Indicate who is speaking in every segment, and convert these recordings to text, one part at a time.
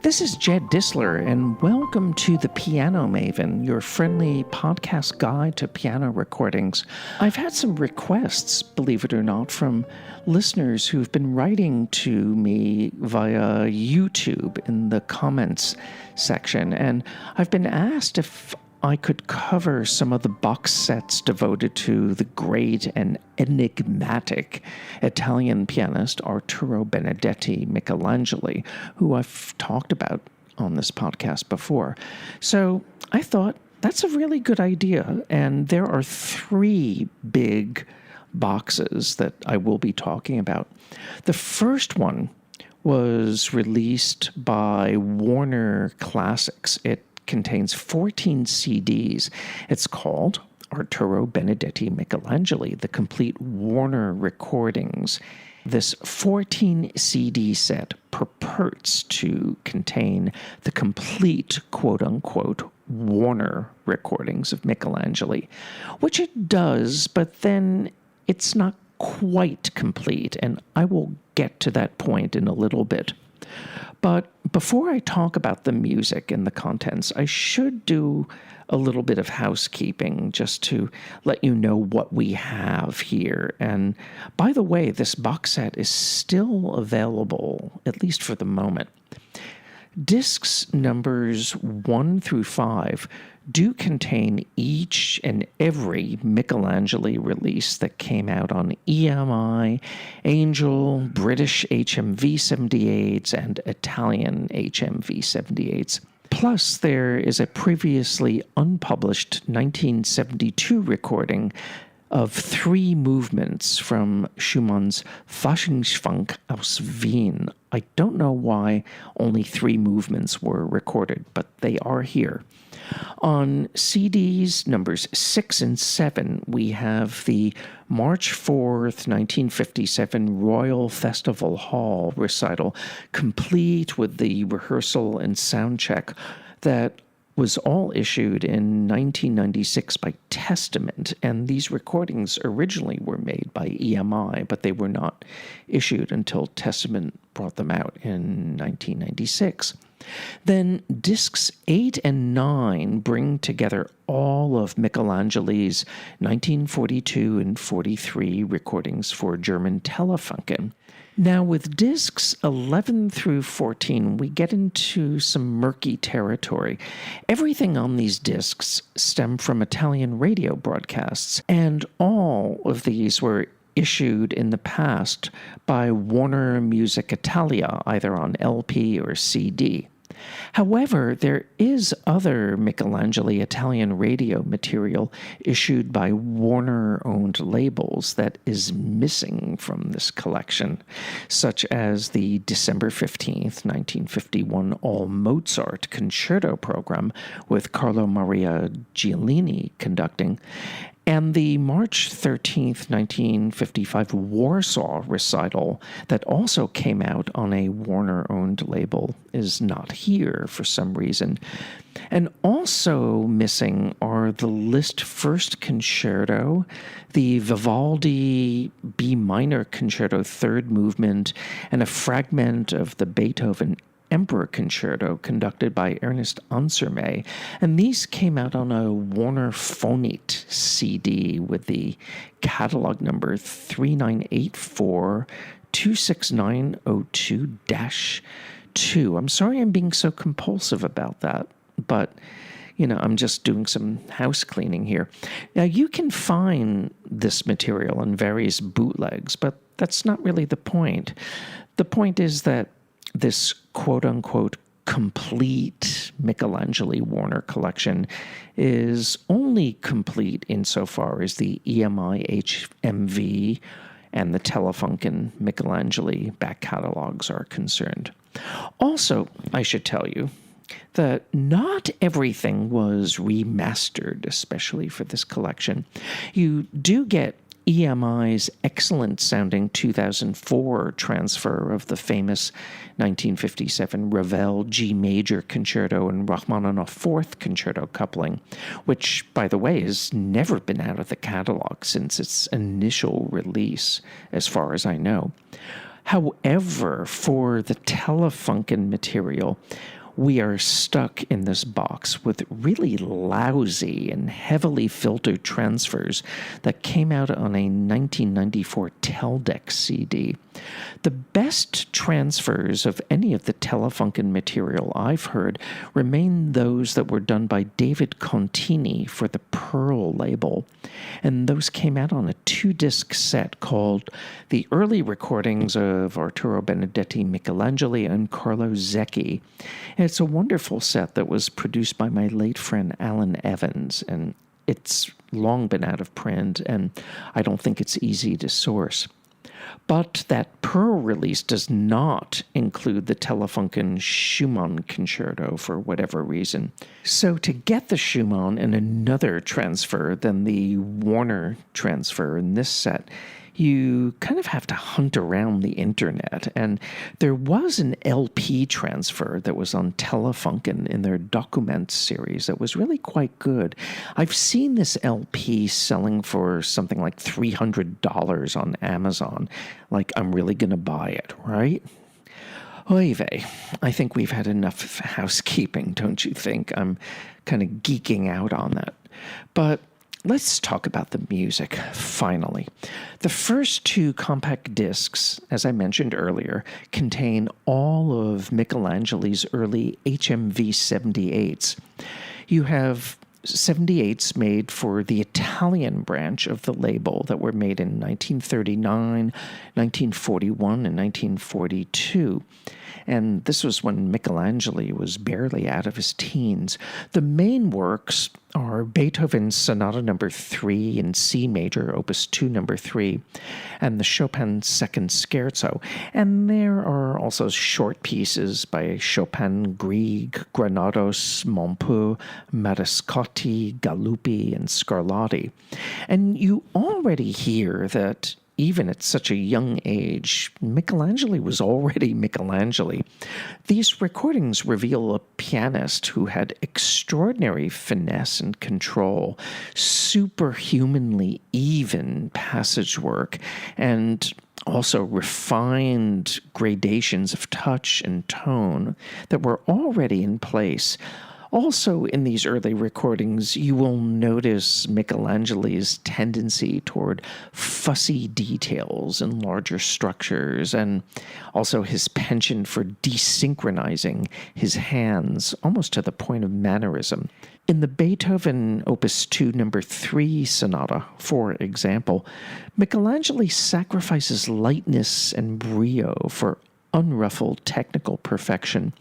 Speaker 1: This is Jed Disler, and welcome to The Piano Maven, your friendly podcast guide to piano recordings. I've had some requests, believe it or not, from listeners who've been writing to me via YouTube in the comments section, and I've been asked if I could cover some of the box sets devoted to the great and enigmatic Italian pianist Arturo Benedetti Michelangeli, who I've talked about on this podcast before. So I thought that's a really good idea, and there are three big boxes that I will be talking about. The first one was released by Warner Classics. It contains 14 CDs. It's called Arturo Benedetti Michelangeli, the complete Warner recordings. This 14 CD set purports to contain the complete quote-unquote Warner recordings of Michelangeli, which it does, but then it's not quite complete, and I will get to that point in a little bit. But before I talk about the music and the contents, I should do a little bit of housekeeping just to let you know what we have here. And by the way, this box set is still available, at least for the moment. Discs numbers 1 through 5 do contain each and every Michelangeli release that came out on EMI, Angel, British HMV 78s, and Italian HMV 78s. Plus, there is a previously unpublished 1972 recording of 3 movements from Schumann's Faschingsfunk aus Wien. I don't know why only 3 movements were recorded, but they are here. On CDs numbers 6 and 7, we have the March 4th, 1957 Royal Festival Hall recital, complete with the rehearsal and sound check that was all issued in 1996 by Testament, and these recordings originally were made by EMI, but they were not issued until Testament brought them out in 1996. Then discs 8 and 9 bring together all of Michelangeli's 1942 and 43 recordings for German Telefunken. Now, with discs 11 through 14, we get into some murky territory. Everything on these discs stem from Italian radio broadcasts, and all of these were issued in the past by Warner Music Italia, either on LP or CD. However, there is other Michelangeli Italian radio material issued by Warner-owned labels that is missing from this collection, such as the December 15th, 1951 All Mozart Concerto program with Carlo Maria Giannini conducting, and the March 13th, 1955 Warsaw recital that also came out on a Warner-owned label is not here for some reason. And also missing are the Liszt First Concerto, the Vivaldi B minor Concerto Third Movement, and a fragment of the Beethoven Emperor Concerto conducted by Ernest Ansermet, and these came out on a Warner Phonate CD with the catalog number 3984-26902-2. I'm sorry I'm being so compulsive about that, but I'm just doing some house cleaning here. Now, you can find this material in various bootlegs, but that's not really the point. The point is that this quote-unquote complete Michelangeli Warner collection is only complete insofar as the EMI HMV and the Telefunken Michelangeli back catalogs are concerned. Also, I should tell you that not everything was remastered, especially for this collection. You do get EMI's excellent-sounding 2004 transfer of the famous 1957 Ravel G Major Concerto and Rachmaninoff Fourth Concerto coupling, which, by the way, has never been out of the catalog since its initial release, as far as I know. However, for the Telefunken material, we are stuck in this box with really lousy and heavily filtered transfers that came out on a 1994 Teldex CD. The best transfers of any of the Telefunken material I've heard remain those that were done by David Contini for the Pearl label, and those came out on a 2-disc set called The Early Recordings of Arturo Benedetti, Michelangeli, and Carlo Zecchi. And it's a wonderful set that was produced by my late friend Alan Evans, and it's long been out of print, and I don't think it's easy to source. But that Pearl release does not include the Telefunken Schumann Concerto for whatever reason. So to get the Schumann in another transfer than the Warner transfer in this set, you kind of have to hunt around the internet. And there was an LP transfer that was on Telefunken in their Documents series that was really quite good. I've seen this LP selling for something like $300 on Amazon. Like, I'm really going to buy it, right? Oy vey. I think we've had enough housekeeping, don't you think? I'm kind of geeking out on that. But let's talk about the music, finally. The first 2 compact discs, as I mentioned earlier, contain all of Michelangeli's early HMV 78s. You have 78s made for the Italian branch of the label that were made in 1939, 1941, and 1942. And this was when Michelangeli was barely out of his teens. The main works are Beethoven's Sonata No. 3 in C major, Opus 2 No. 3, and the Chopin Second Scherzo. And there are also short pieces by Chopin, Grieg, Granados, Monteux, Mariscotti, Galuppi, and Scarlatti. And you already hear that even at such a young age, Michelangeli was already Michelangeli. These recordings reveal a pianist who had extraordinary finesse and control, superhumanly even passage work, and also refined gradations of touch and tone that were already in place. Also, in these early recordings, you will notice Michelangeli's tendency toward fussy details and larger structures, and also his penchant for desynchronizing his hands, almost to the point of mannerism. In the Beethoven Opus 2 No. 3 Sonata, for example, Michelangeli sacrifices lightness and brio for unruffled technical perfection,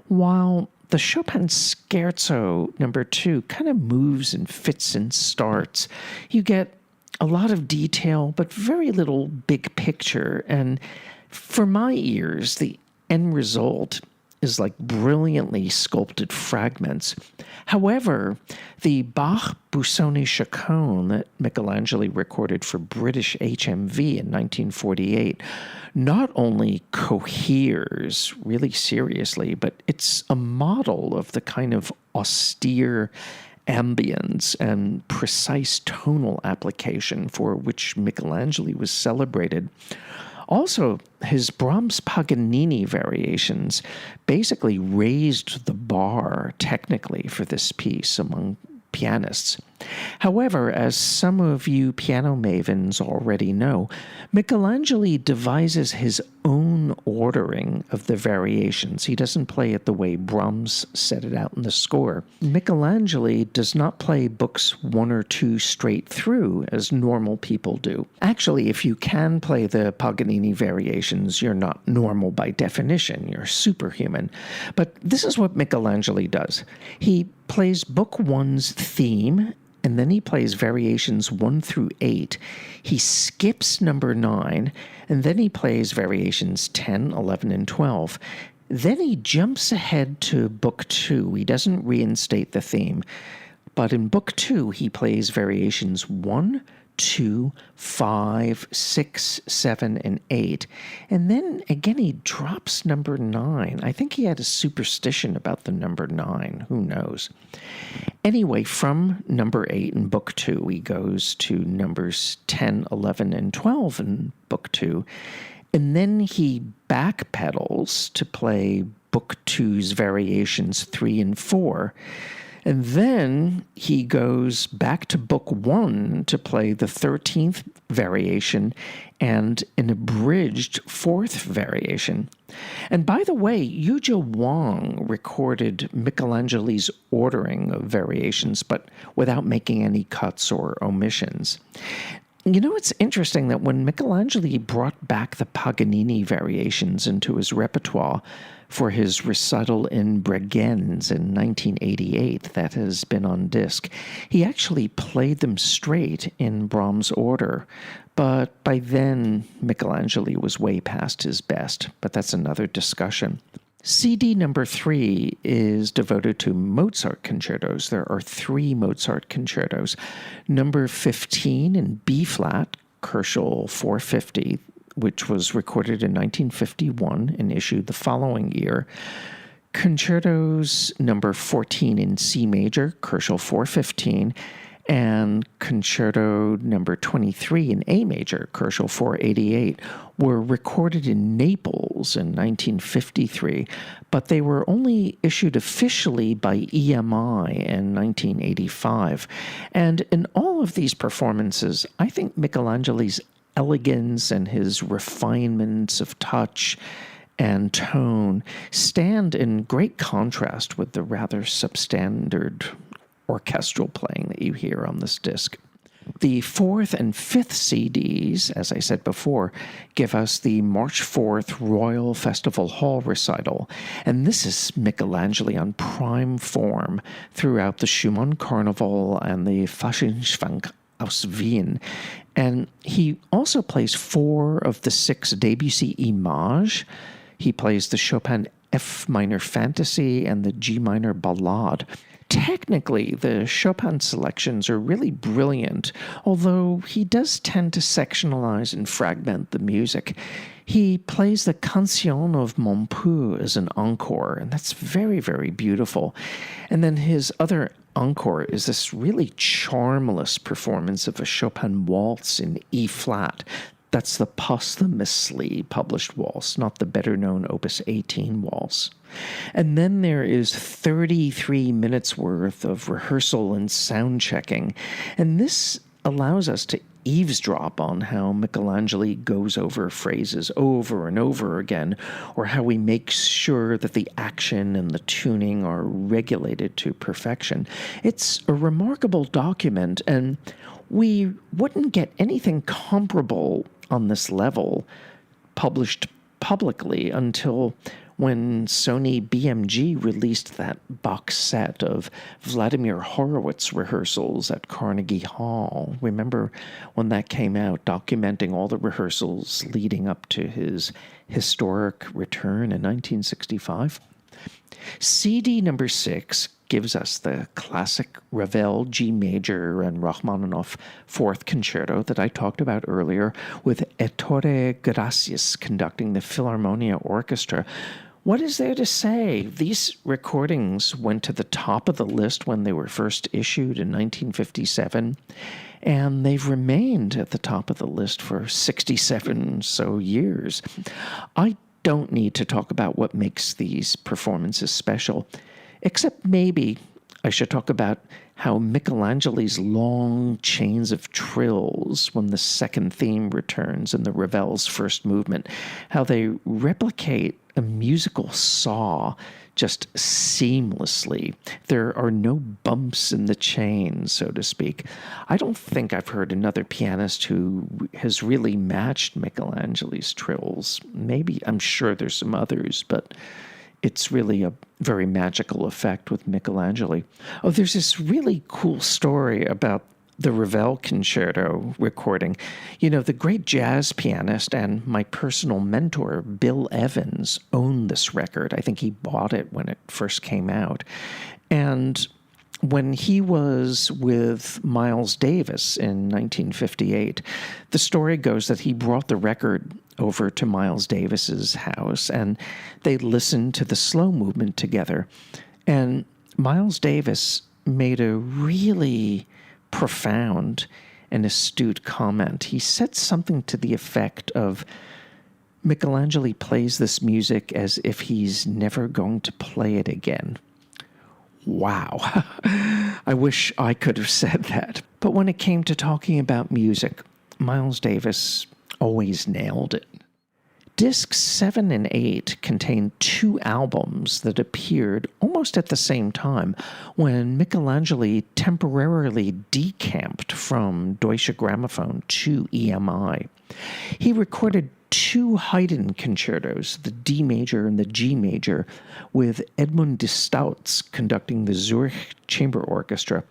Speaker 1: while the Chopin Scherzo No. 2 kind of moves and fits and starts. You get a lot of detail, but very little big picture. And for my ears, the end result is like brilliantly sculpted fragments. However, the Bach Busoni Chaconne that Michelangeli recorded for British HMV in 1948 not only coheres really seriously, but it's a model of the kind of austere ambience and precise tonal application for which Michelangeli was celebrated. Also, his Brahms Paganini variations basically raised the bar technically for this piece among pianists. However, as some of you piano mavens already know, Michelangeli devises his own ordering of the variations. He doesn't play it the way Brahms set it out in the score. Michelangeli does not play books 1 or 2 straight through as normal people do. Actually, if you can play the Paganini variations, you're not normal by definition. You're superhuman. But this is what Michelangeli does. He plays Book 1's theme, and then he plays variations 1 through 8. He skips number 9, and then he plays variations 10, 11, and 12. Then he jumps ahead to Book 2. He doesn't reinstate the theme. But in Book 2, he plays variations 1, 2, 5, 6, 7, and 8. And then again, he drops number 9. I think he had a superstition about the number 9. Who knows? Anyway, from number 8 in Book 2, he goes to numbers 10, 11, and 12 in Book 2. And then he backpedals to play Book Two's Variations 3 and 4. And then he goes back to Book One to play the 13th variation and an abridged 4th variation. And by the way, Yuja Wang recorded Michelangeli's ordering of variations, but without making any cuts or omissions. You know, it's interesting that when Michelangelo brought back the Paganini variations into his repertoire for his recital in Bregenz in 1988, that has been on disc, he actually played them straight in Brahms' order. But by then, Michelangelo was way past his best, but that's another discussion. CD number 3 is devoted to Mozart concertos. There are 3 Mozart concertos. Number 15 in B-flat, Kerschel 450, which was recorded in 1951 and issued the following year. Concertos number 14 in C major, Kerschel 415, and Concerto number 23 in A major, Kerschel 488, were recorded in Naples in 1953, but they were only issued officially by EMI in 1985. And in all of these performances, I think Michelangelo's elegance and his refinements of touch and tone stand in great contrast with the rather substandard orchestral playing that you hear on this disc. The 4th and 5th CDs, as I said before, give us the March 4th Royal Festival Hall recital, and this is Michelangelo on prime form throughout the Schumann Carnival and the Faschingsschwank aus Wien. And he also plays 4 of the 6 Debussy Images. He plays the Chopin F minor Fantasy and the G minor Ballade. Technically, the Chopin selections are really brilliant, although he does tend to sectionalize and fragment the music. He plays the Canción of Mon Pou as an encore, and that's very, very beautiful. And then his other encore is this really charmless performance of a Chopin waltz in E-flat. That's the posthumously published waltz, not the better-known Opus 18 waltz. And then there is 33 minutes worth of rehearsal and sound checking, and this allows us to eavesdrop on how Michelangelo goes over phrases over and over again, or how he makes sure that the action and the tuning are regulated to perfection. It's a remarkable document, and we wouldn't get anything comparable on this level published publicly until when Sony BMG released that box set of Vladimir Horowitz rehearsals at Carnegie Hall. Remember when that came out, documenting all the rehearsals leading up to his historic return in 1965? CD number 6 gives us the classic Ravel G major and Rachmaninoff 4th concerto that I talked about earlier, with Ettore Gracias conducting the Philharmonia Orchestra. What is there to say? These recordings went to the top of the list when they were first issued in 1957, and they've remained at the top of the list for 67 so years. I don't need to talk about what makes these performances special, except maybe I should talk about how Michelangelo's long chains of trills when the second theme returns in the Ravel's first movement, how they replicate a musical saw just seamlessly. There are no bumps in the chain, so to speak. I don't think I've heard another pianist who has really matched Michelangelo's trills. Maybe, I'm sure there's some others, but it's really a very magical effect with Michelangelo. Oh, there's this really cool story about the Ravel Concerto recording. You know, the great jazz pianist and my personal mentor, Bill Evans, owned this record. I think he bought it when it first came out. And when he was with Miles Davis in 1958, the story goes that he brought the record over to Miles Davis's house, and they listened to the slow movement together. And Miles Davis made a really profound and astute comment. He said something to the effect of, Michelangeli plays this music as if he's never going to play it again. Wow. I wish I could have said that. But when it came to talking about music, Miles Davis always nailed it. Discs 7 and 8 contain 2 albums that appeared almost at the same time when Michelangeli temporarily decamped from Deutsche Grammophon to EMI. He recorded 2 Haydn concertos, the D major and the G major, with Edmund de Stoutz conducting the Zurich Chamber Orchestra.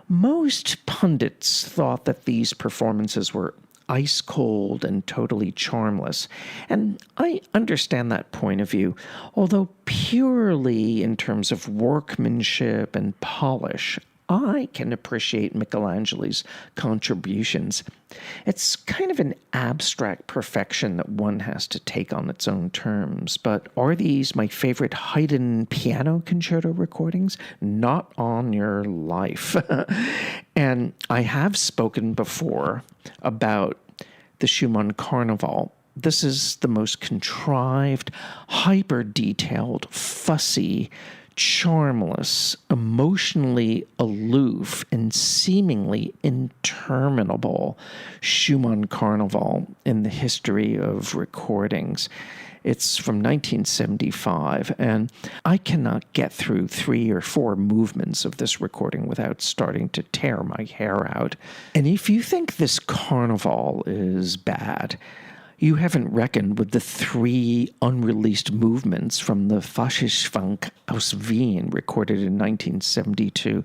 Speaker 1: Most pundits thought that these performances were ice cold and totally charmless, and I understand that point of view, although purely in terms of workmanship and polish, I can appreciate Michelangeli's contributions. It's kind of an abstract perfection that one has to take on its own terms, but are these my favorite Haydn piano concerto recordings? Not on your life. And I have spoken before about the Schumann Carnival. This is the most contrived, hyper-detailed, fussy, charmless, emotionally aloof, and seemingly interminable Schumann Carnival in the history of recordings. It's from 1975, and I cannot get through 3 or 4 movements of this recording without starting to tear my hair out. And if you think this carnival is bad, you haven't reckoned with the 3 unreleased movements from the Faschischwank aus Wien, recorded in 1972.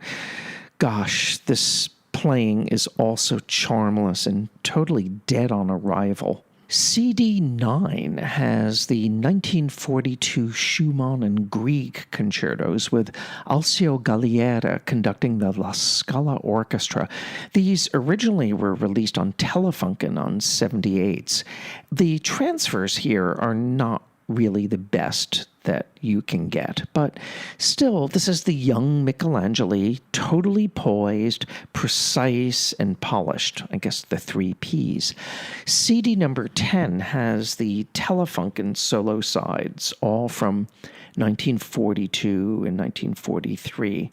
Speaker 1: Gosh, this playing is also charmless and totally dead on arrival. CD 9 has the 1942 Schumann and Grieg concertos with Alceo Galliera conducting the La Scala Orchestra. These originally were released on Telefunken on 78s. The transfers here are not really the best that you can get, but still, this is the young Michelangeli, totally poised, precise, and polished. I guess the 3 Ps. CD number 10 has the Telefunken solo sides, all from 1942 and 1943,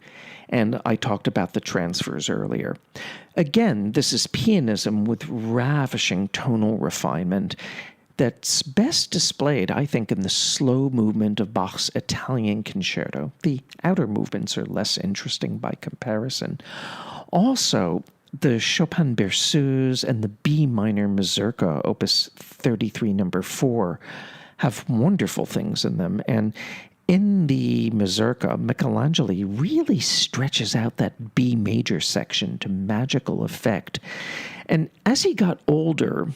Speaker 1: and I talked about the transfers earlier. Again, this is pianism with ravishing tonal refinement that's best displayed, I think, in the slow movement of Bach's Italian concerto. The outer movements are less interesting by comparison. Also, the Chopin Berceuse and the B minor Mazurka, Opus 33, number 4, have wonderful things in them, and in the Mazurka, Michelangeli really stretches out that B major section to magical effect. And as he got older,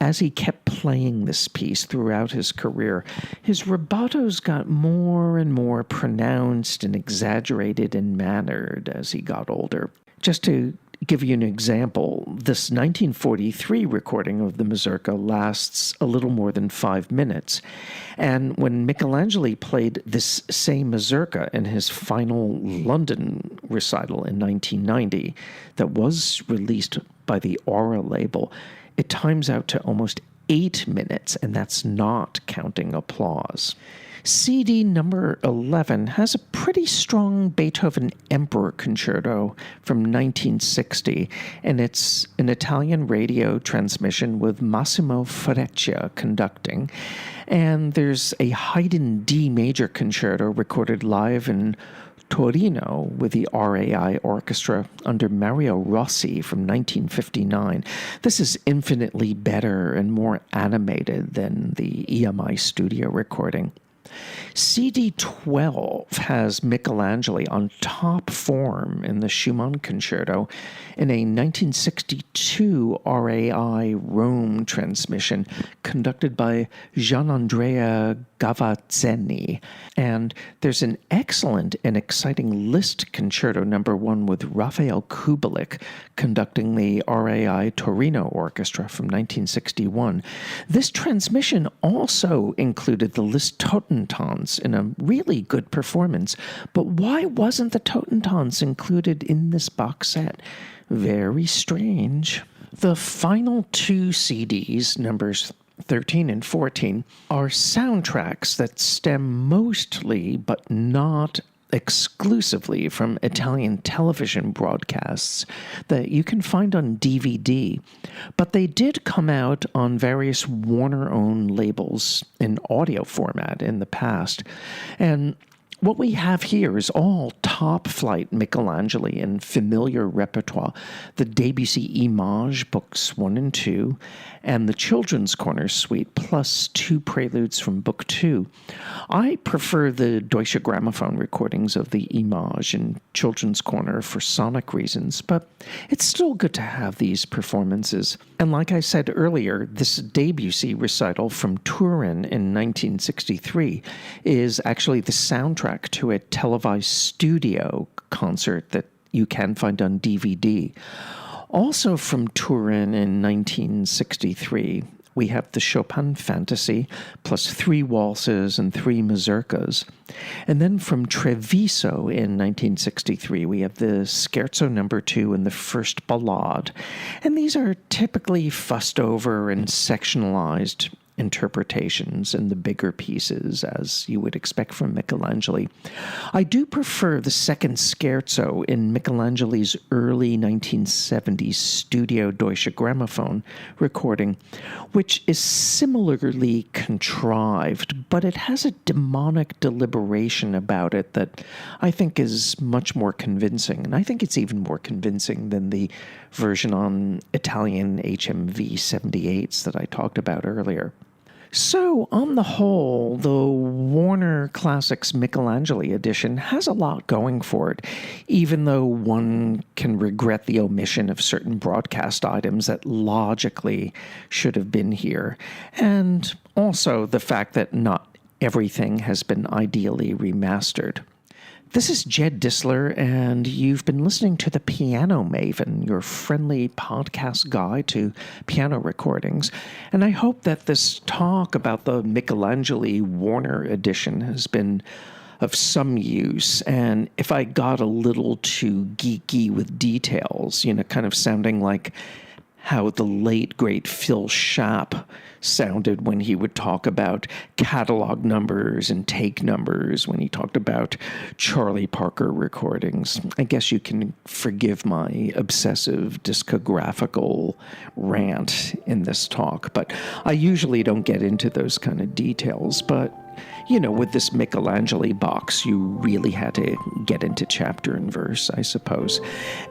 Speaker 1: as he kept playing this piece throughout his career, his rubatos got more and more pronounced and exaggerated and mannered as he got older. Just to give you an example, this 1943 recording of the Mazurka lasts a little more than 5 minutes. And when Michelangeli played this same Mazurka in his final London recital in 1990, that was released by the Aura label, it times out to almost 8 minutes, and that's not counting applause. CD number 11 has a pretty strong Beethoven Emperor Concerto from 1960, and it's an Italian radio transmission with Massimo Freccia conducting. And there's a Haydn D major concerto recorded live in Torino with the RAI Orchestra under Mario Rossi from 1959. This is infinitely better and more animated than the EMI studio recording. CD 12 has Michelangeli on top form in the Schumann Concerto in a 1962 RAI Rome transmission conducted by Gianandrea Gavazzeni. And there's an excellent and exciting Liszt Concerto number 1 with Raphael Kubelik conducting the RAI Torino Orchestra from 1961. This transmission also included the Liszt Totentanz in a really good performance. But why wasn't the Totentanz included in this box set? Very strange. The final 2 CDs, numbers 13 and 14 are soundtracks that stem mostly, but not exclusively, from Italian television broadcasts that you can find on DVD, but they did come out on various Warner-owned labels in audio format in the past. And what we have here is all top-flight Michelangeli and familiar repertoire, the Debussy Images Books 1 and 2, and the Children's Corner Suite, plus 2 preludes from Book 2. I prefer the Deutsche Grammophon recordings of the Images and Children's Corner for sonic reasons, but it's still good to have these performances. And like I said earlier, this Debussy recital from Turin in 1963 is actually the soundtrack to a televised studio concert that you can find on DVD. Also from Turin in 1963, we have the Chopin Fantasy, plus 3 waltzes and 3 mazurkas. And then from Treviso in 1963, we have the Scherzo No. 2 and the First Ballade. And these are typically fussed over and sectionalized interpretations and the bigger pieces, as you would expect from Michelangeli. I do prefer the second scherzo in Michelangeli's early 1970s studio Deutsche Grammophon recording, which is similarly contrived, but it has a demonic deliberation about it that I think is much more convincing, and I think it's even more convincing than the version on Italian HMV 78s that I talked about earlier. So, on the whole, the Warner Classics Michelangeli edition has a lot going for it, even though one can regret the omission of certain broadcast items that logically should have been here, and also the fact that not everything has been ideally remastered. This is Jed Disler, and you've been listening to The Piano Maven, your friendly podcast guide to piano recordings. And I hope that this talk about the Michelangeli Warner edition has been of some use. And if I got a little too geeky with details, kind of sounding like how the late, great Phil Schaap sounded when he would talk about catalog numbers and take numbers, when he talked about Charlie Parker recordings. I guess you can forgive my obsessive discographical rant in this talk, but I usually don't get into those kind of details. But with this Michelangeli box, you really had to get into chapter and verse, I suppose.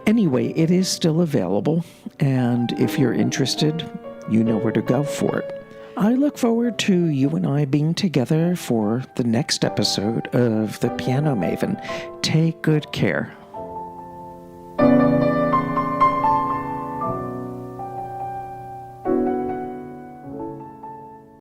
Speaker 1: Anyway, it is still available, and if you're interested, you know where to go for it. I look forward to you and I being together for the next episode of The Piano Maven. Take good care.